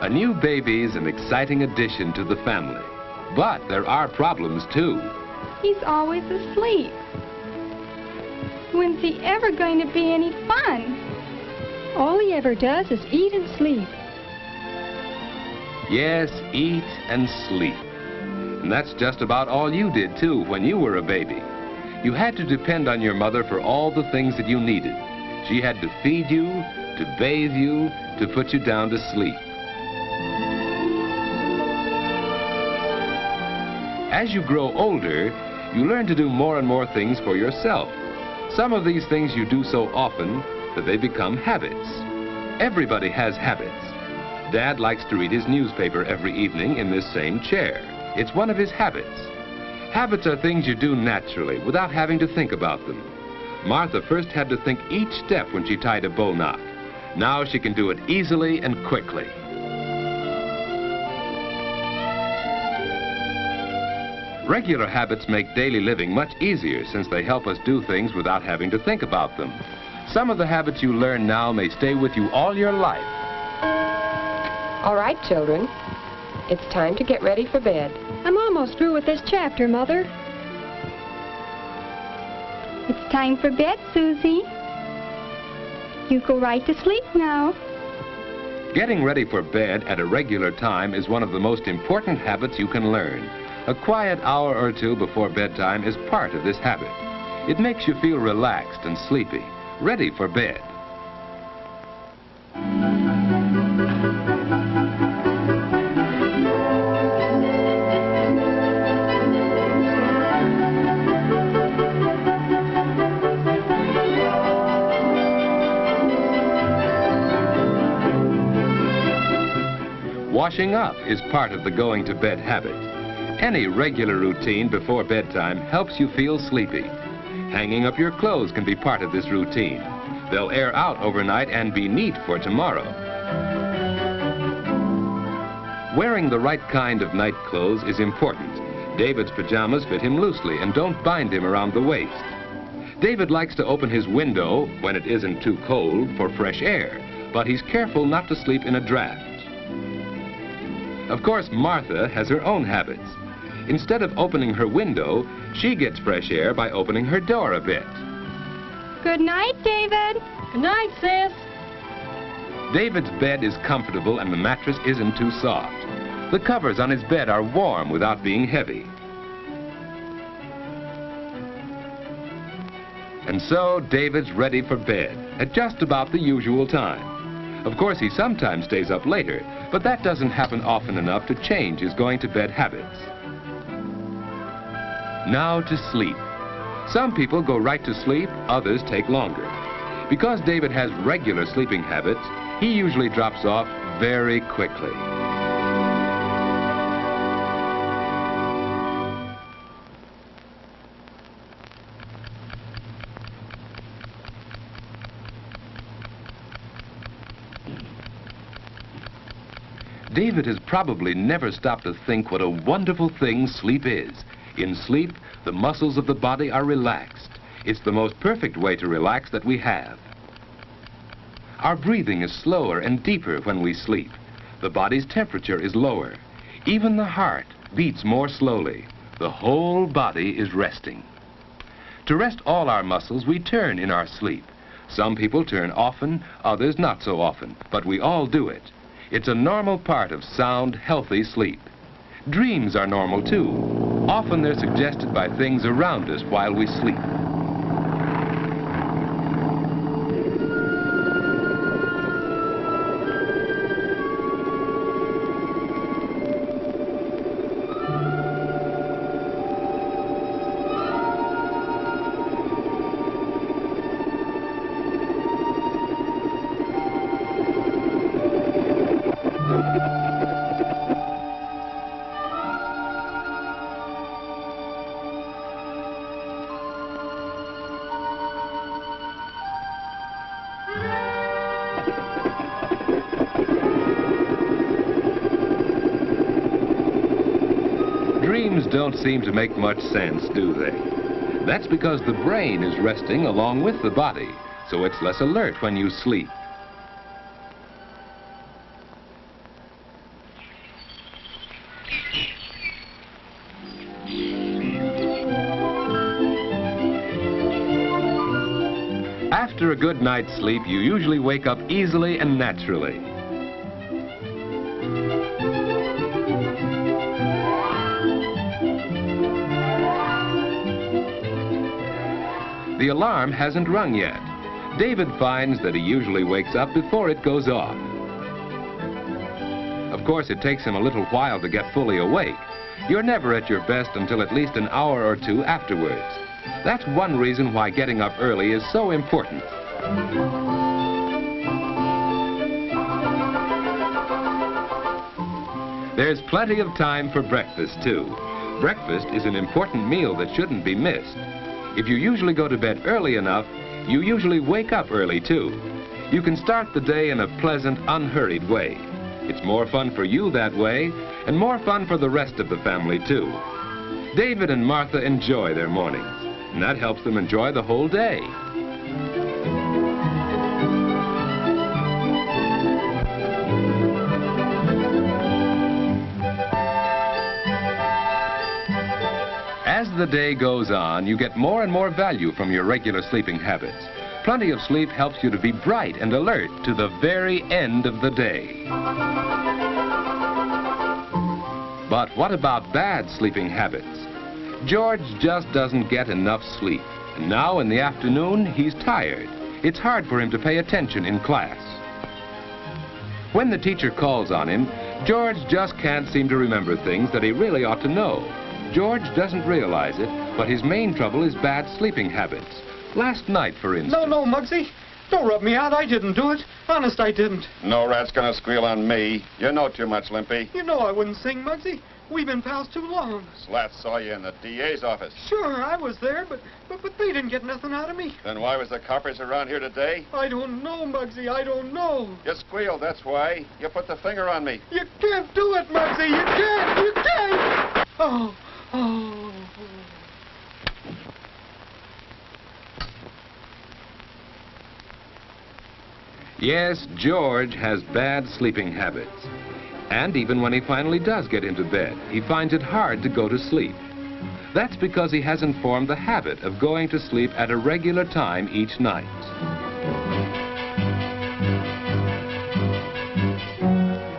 A new baby's an exciting addition to the family. But there are problems, too. He's always asleep. When's he ever going to be any fun? All he ever does is eat and sleep. Yes, eat and sleep. And that's just about all you did, too, when you were a baby. You had to depend on your mother for all the things that you needed. She had to feed you, to bathe you, to put you down to sleep. As you grow older, you learn to do more and more things for yourself. Some of these things you do so often that they become habits. Everybody has habits. Dad likes to read his newspaper every evening in this same chair. It's one of his habits. Habits are things you do naturally without having to think about them. Martha first had to think each step when she tied a bow knot. Now she can do it easily and quickly. Regular habits make daily living much easier since they help us do things without having to think about them. Some of the habits you learn now may stay with you all your life. All right, children. It's time to get ready for bed. I'm almost through with this chapter, Mother. It's time for bed, Susie. You go right to sleep now. Getting ready for bed at a regular time is one of the most important habits you can learn. A quiet hour or two before bedtime is part of this habit. It makes you feel relaxed and sleepy, ready for bed. Washing up is part of the going to bed habit. Any regular routine before bedtime helps you feel sleepy. Hanging up your clothes can be part of this routine. They'll air out overnight and be neat for tomorrow. Wearing the right kind of night clothes is important. David's pajamas fit him loosely and don't bind him around the waist. David likes to open his window when it isn't too cold for fresh air, but he's careful not to sleep in a draft. Of course, Martha has her own habits. Instead of opening her window, she gets fresh air by opening her door a bit. Good night, David. Good night, sis. David's bed is comfortable and the mattress isn't too soft. The covers on his bed are warm without being heavy. And so David's ready for bed at just about the usual time. Of course, he sometimes stays up later, but that doesn't happen often enough to change his going to bed habits. Now to sleep. Some people go right to sleep, others take longer. Because David has regular sleeping habits, he usually drops off very quickly. David has probably never stopped to think what a wonderful thing sleep is. In sleep, the muscles of the body are relaxed. It's the most perfect way to relax that we have. Our breathing is slower and deeper when we sleep. The body's temperature is lower. Even the heart beats more slowly. The whole body is resting. To rest all our muscles, we turn in our sleep. Some people turn often, others not so often, but we all do it. It's a normal part of sound, healthy sleep. Dreams are normal too. Often they're suggested by things around us while we sleep. Dreams don't seem to make much sense, do they? That's because the brain is resting along with the body, so it's less alert when you sleep. good night's sleep, you usually wake up easily and naturally. The alarm hasn't rung yet. David finds that he usually wakes up before it goes off. Of course, it takes him a little while to get fully awake. You're never at your best until at least an hour or two afterwards. That's one reason why getting up early is so important. There's plenty of time for breakfast, too. Breakfast is an important meal that shouldn't be missed. If you usually go to bed early enough, you usually wake up early, too. You can start the day in a pleasant, unhurried way. It's more fun for you that way, and more fun for the rest of the family, too. David and Martha enjoy their mornings, and that helps them enjoy the whole day. As the day goes on, you get more and more value from your regular sleeping habits. Plenty of sleep helps you to be bright and alert to the very end of the day. But what about bad sleeping habits? George just doesn't get enough sleep. And now in the afternoon, he's tired. It's hard for him to pay attention in class. When the teacher calls on him, George just can't seem to remember things that he really ought to know. George doesn't realize it, but his main trouble is bad sleeping habits. Last night, for instance... No, Muggsy. Don't rub me out. I didn't do it. Honest, I didn't. No rat's gonna squeal on me. You know too much, Limpy. You know I wouldn't sing, Muggsy. We've been pals too long. Slat saw you in the DA's office. Sure, I was there, but they didn't get nothing out of me. Then why was the coppers around here today? I don't know, Muggsy. I don't know. You squealed, that's why. You put the finger on me. You can't do it, Muggsy. You can't. You can't. Oh. Yes, George has bad sleeping habits. And even when he finally does get into bed, he finds it hard to go to sleep. That's because he hasn't formed the habit of going to sleep at a regular time each night.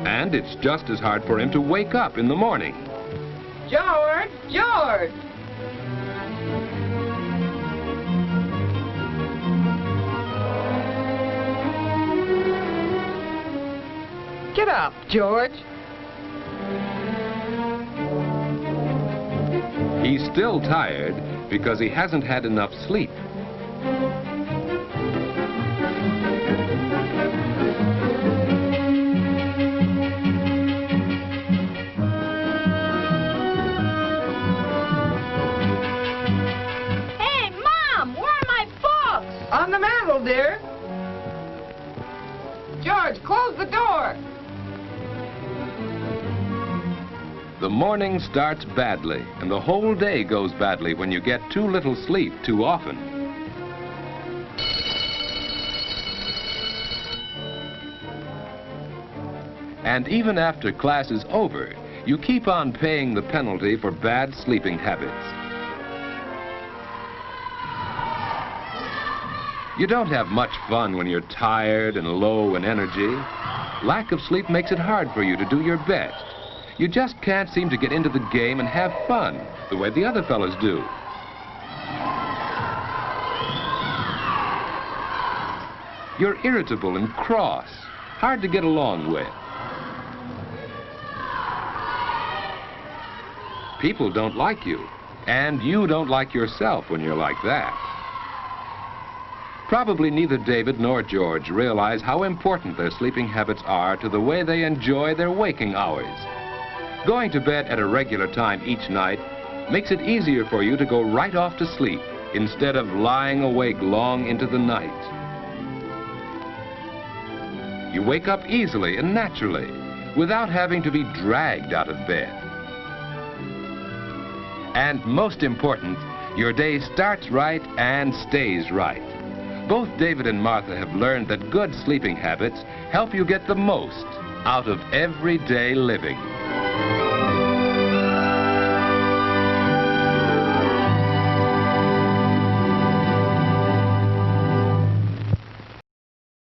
And it's just as hard for him to wake up in the morning. George! George! Get up, George. He's still tired because he hasn't had enough sleep. Hey, Mom, where are my books? On the mantel, dear. George, close the door. The morning starts badly, and the whole day goes badly when you get too little sleep too often. And even after class is over, you keep on paying the penalty for bad sleeping habits. You don't have much fun when you're tired and low in energy. Lack of sleep makes it hard for you to do your best. You just can't seem to get into the game and have fun the way the other fellows do. You're irritable and cross, hard to get along with. People don't like you, and you don't like yourself when you're like that. Probably neither David nor George realize how important their sleeping habits are to the way they enjoy their waking hours. Going to bed at a regular time each night makes it easier for you to go right off to sleep instead of lying awake long into the night. You wake up easily and naturally without having to be dragged out of bed. And most important, your day starts right and stays right. Both David and Martha have learned that good sleeping habits help you get the most out of everyday living.